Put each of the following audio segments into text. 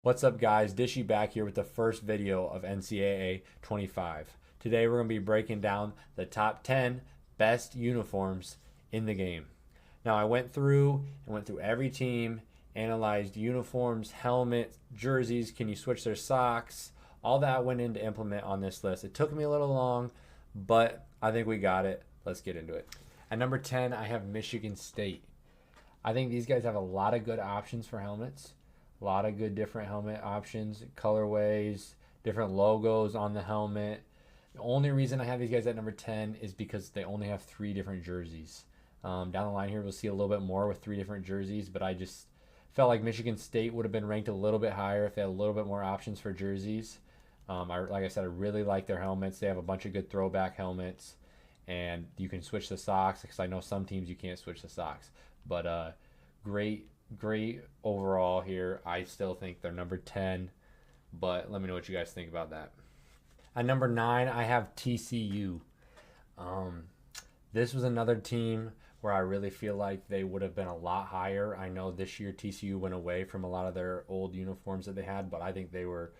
What's up, guys? Dishy back here with the first video of NCAA 25. Today we're going to be breaking down the top 10 best uniforms in the game. Now I went through every team, analyzed uniforms, helmets, jerseys, can you switch their socks? All that went into implement on this list. It took me a little long, but I think we got it. Let's get into it. At number 10, I have Michigan State. I think these guys have a lot of good options for helmets. A lot of good different helmet options, colorways, different logos on the helmet. The only reason I have these guys at number 10 is because they only have three different jerseys. Down the line here, we'll see a little bit more with three different jerseys, but I just felt like Michigan State would have been ranked a little bit higher if they had a little bit more options for jerseys. Like I said, I really like their helmets. They have a bunch of good throwback helmets, and you can switch the socks because I know some teams you can't switch the socks. But great overall here. I still think they're number 10, but let me know what you guys think about that. At number 9, I have TCU. Um, this was another team where I really feel like they would have been a lot higher. I know this year TCU went away from a lot of their old uniforms that they had, but I think they were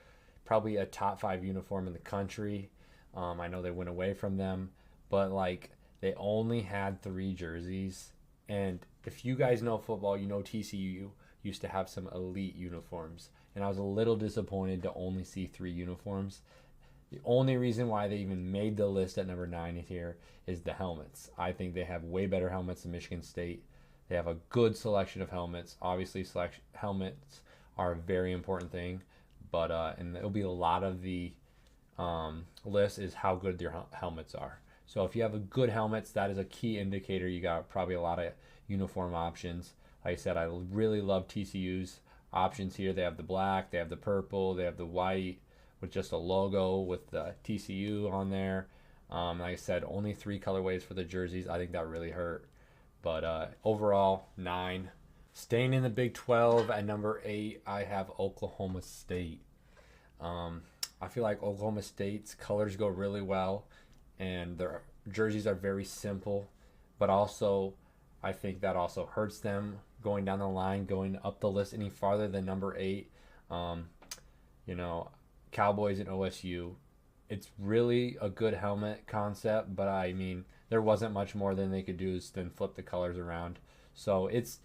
probably a top 5 uniform in the country. I know they went away from them, but like they only had three jerseys. And if you guys know football, you know TCU used to have some elite uniforms. And I was a little disappointed to only see three uniforms. The only reason why they even made the list at number 9 here is the helmets. I think they have way better helmets than Michigan State. They have a good selection of helmets. Obviously, helmets are a very important thing, but and it'll be a lot of the list is how good their helmets are. So if you have a good helmets, that is a key indicator. You got probably a lot of uniform options. Like I said, I really love TCU's options here. They have the black, they have the purple, they have the white with just a logo with the TCU on there. Like I said, only three colorways for the jerseys. I think that really hurt. But overall, 9. Staying in the Big 12 at number 8, I have Oklahoma State. Um, I feel like Oklahoma State's colors go really well, and their jerseys are very simple, but also I think that also hurts them going down the line, going up the list any farther than number 8. Um, you know, Cowboys and OSU. It's really a good helmet concept, but I mean, there wasn't much more than they could do than flip the colors around. So it's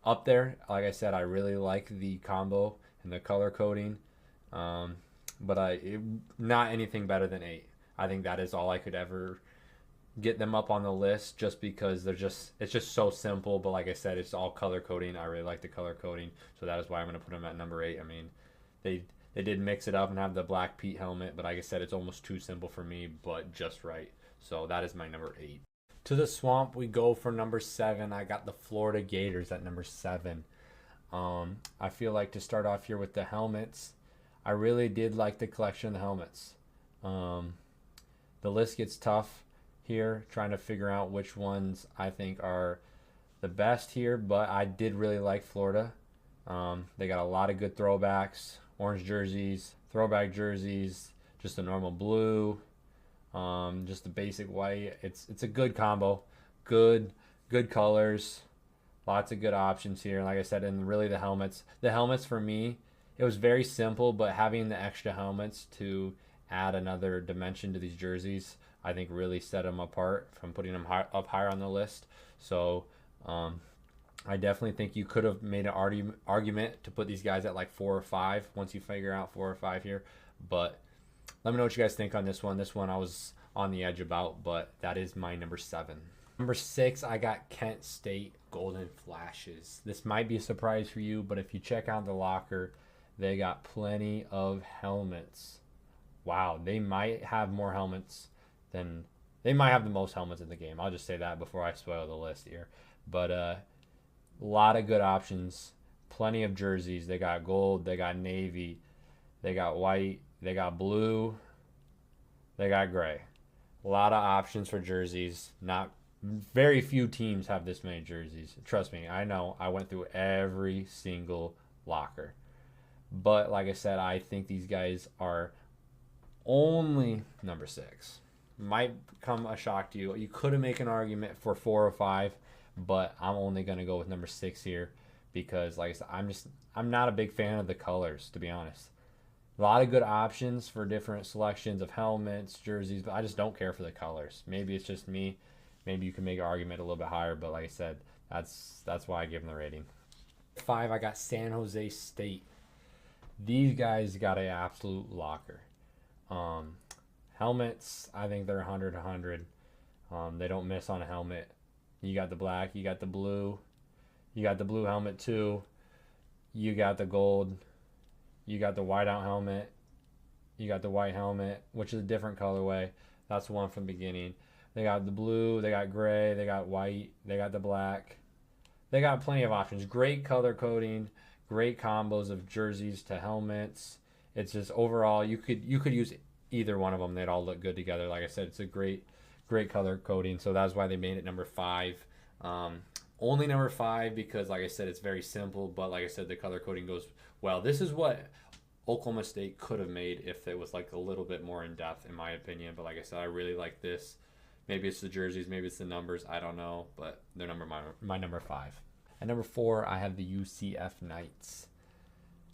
up there. Like I said, I really like the combo and the color coding, um, but not anything better than 8. I think that is all I could ever get them up on the list just because it's just so simple. But like I said, it's all color coding. I really like the color coding, so that is why I'm going to put them at number 8. I mean, they they did mix it up and have the Black Pete helmet, but like I said, it's almost too simple for me, but just right. So that is my number 8. To the swamp we go for number 7. I got the Florida Gators at number 7. I feel like to start off here with the helmets, I really did like the collection of the helmets. Um, the list gets tough here, trying to figure out which ones I think are the best here, but I did really like Florida. They got a lot of good throwbacks, orange jerseys, throwback jerseys, just a normal blue, just the basic white. It's a good combo, good good colors, lots of good options here. Like I said, and really the helmets for me, it was very simple, but having the extra helmets to add another dimension to these jerseys, I think really set them apart from putting them up higher on the list. So um, I definitely think you could have made an argument to put these guys at like 4 or 5 once you figure out 4 or 5 here. But let me know what you guys think on this one. This one I was on the edge about, but that is my number 7. Number 6, I got Kent State Golden Flashes. This might be a surprise for you, but if you check out the locker, they got plenty of helmets. Wow, they might have more helmets than they might have the most helmets in the game. I'll just say that before I spoil the list here. But a lot of good options, plenty of jerseys. They got gold, they got navy, they got white, they got blue, they got gray. A lot of options for jerseys. Not very few teams have this many jerseys. Trust me, I know. I went through every single locker. But like I said, I think these guys are only number 6. Might come a shock to you. You could make an argument for 4 or 5, but I'm only going to go with number 6 here because, like I said, I'm not a big fan of the colors, to be honest. A lot of good options for different selections of helmets, jerseys, but I just don't care for the colors. Maybe it's just me. Maybe you can make an argument a little bit higher, but like I said, that's why I give them the rating. 5, I got San Jose State. These guys got an absolute locker. Helmets, I think they're 100. They don't miss on a helmet. You got the black, you got the blue, you got the blue helmet too, you got the gold, you got the whiteout helmet, you got the white helmet, which is a different colorway. That's the one from the beginning. They got the blue, they got gray, they got white, they got the black. They got plenty of options. Great color coding, great combos of jerseys to helmets. It's just overall you could use either one of them. They'd all look good together. Like I said, it's a great color coding. So that's why they made it number 5. Only number 5 because, like I said, it's very simple. But like I said, the color coding goes well. This is what Oklahoma State could have made if it was like a little bit more in depth, in my opinion. But like I said, I really like this. Maybe it's the jerseys, maybe it's the numbers. I don't know, but they're my number 5. At number 4, I have the UCF Knights.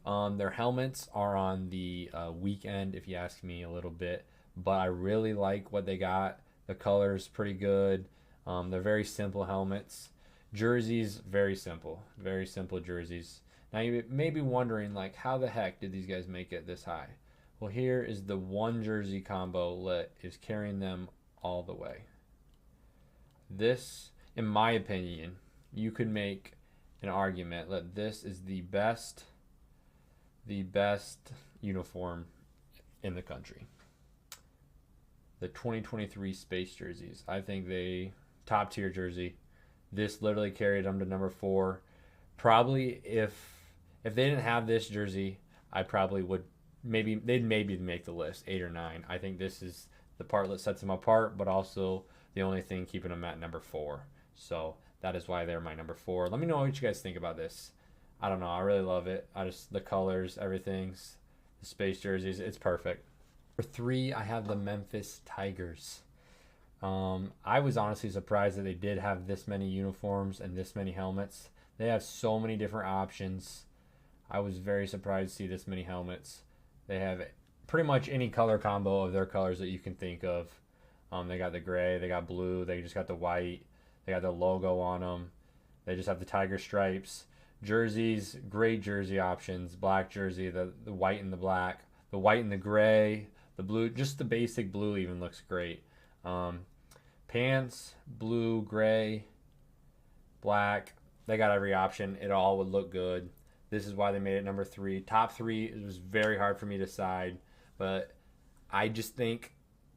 Their helmets are on the weekend, if you ask me a little bit, but I really like what they got. The color's pretty good. They're very simple helmets. Jerseys, very simple jerseys. Now you may be wondering, like, how the heck did these guys make it this high? Well, here is the one jersey combo that is carrying them all the way. This, in my opinion, you could make an argument that this is the best uniform in the country. The 2023 Space jerseys. I think they top tier jersey. This literally carried them to number 4. Probably if they didn't have this jersey, I probably would they'd maybe make the list 8 or 9. I think this is the part that sets them apart, but also the only thing keeping them at number 4. So that is why they're my number 4. Let me know what you guys think about this. I don't know. I really love it. The colors, everything's the space jerseys. It's perfect. For 3, I have the Memphis Tigers. I was honestly surprised that they did have this many uniforms and this many helmets. They have so many different options. I was very surprised to see this many helmets. They have pretty much any color combo of their colors that you can think of. They got the gray, they got blue, they just got the white, they got the logo on them. They just have the tiger stripes. Jerseys, great jersey options. Black jersey, the white and the black, the white and the gray, the blue, just the basic blue even looks great. Pants, blue, gray, black. They got every option. It all would look good. This is why they made it number 3. Top 3, it was very hard for me to decide. But I just think,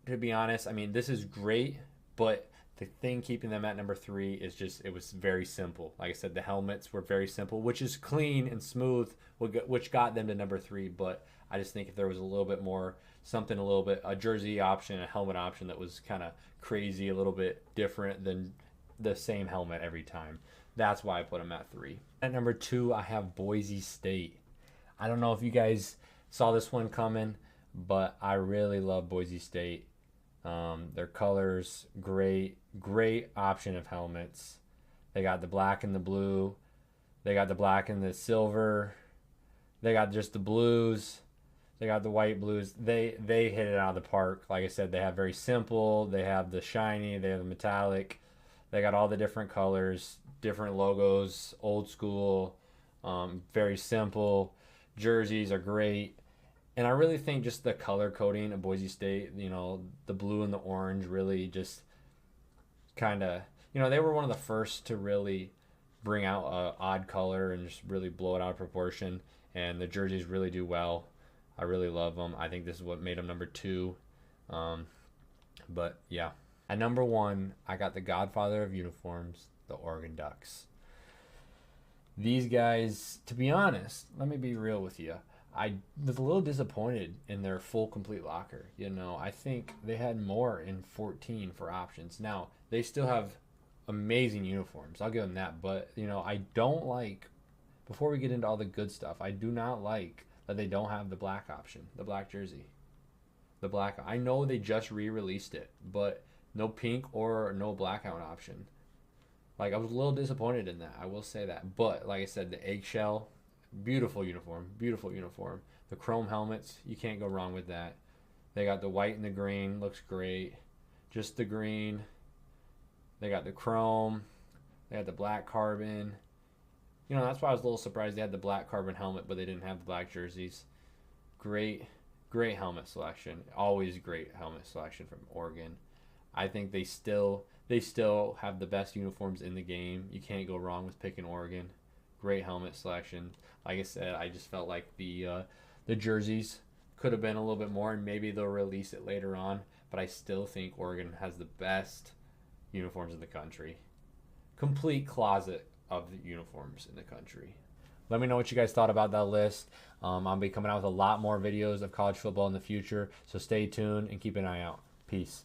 to be honest, I mean, this is great. But the thing keeping them at number 3 is just, it was very simple. Like I said, the helmets were very simple, which is clean and smooth, which got them to number 3. But I just think if there was a little bit more, something a little bit, a jersey option, a helmet option that was kind of crazy, a little bit different than the same helmet every time. That's why I put them at 3. At number 2, I have Boise State. I don't know if you guys saw this one coming, but I really love Boise State. Their colors, great option of helmets. They got the black and the blue. They got the black and the silver. They got just the blues. They got the white blues. They hit it out of the park. Like I said, they have very simple. They have the shiny. They have the metallic. They got all the different colors, different logos, old school, very simple. Jerseys are great. And I really think just the color coding of Boise State, the blue and the orange really just kind of, they were one of the first to really bring out an odd color and just really blow it out of proportion. And the jerseys really do well. I really love them. I think this is what made them number 2. But yeah. At number 1, I got the godfather of uniforms, the Oregon Ducks. These guys, to be honest, let me be real with you. I was a little disappointed in their full complete locker. I think they had more in 14 for options. Now, they still have amazing uniforms. I'll give them that. But, I don't like, before we get into all the good stuff, I do not like that they don't have the black option, the black jersey. The black. I know they just re-released it, but no pink or no blackout option. Like, I was a little disappointed in that. I will say that. But like I said, the eggshell, beautiful uniform, beautiful uniform. The chrome helmets, you can't go wrong with that. They got the white and the green, looks great. Just the green. They got the chrome. They got the black carbon. You know, that's why I was a little surprised they had the black carbon helmet, but they didn't have the black jerseys. Great, great helmet selection. Always great helmet selection from Oregon. I think they still have the best uniforms in the game. You can't go wrong with picking Oregon. Great helmet selection. Like I said, I just felt like the jerseys could have been a little bit more, and maybe they'll release it later on. But I still think Oregon has the best uniforms in the country. Complete closet of the uniforms in the country. Let me know what you guys thought about that list. I'll be coming out with a lot more videos of college football in the future, so stay tuned and keep an eye out. Peace.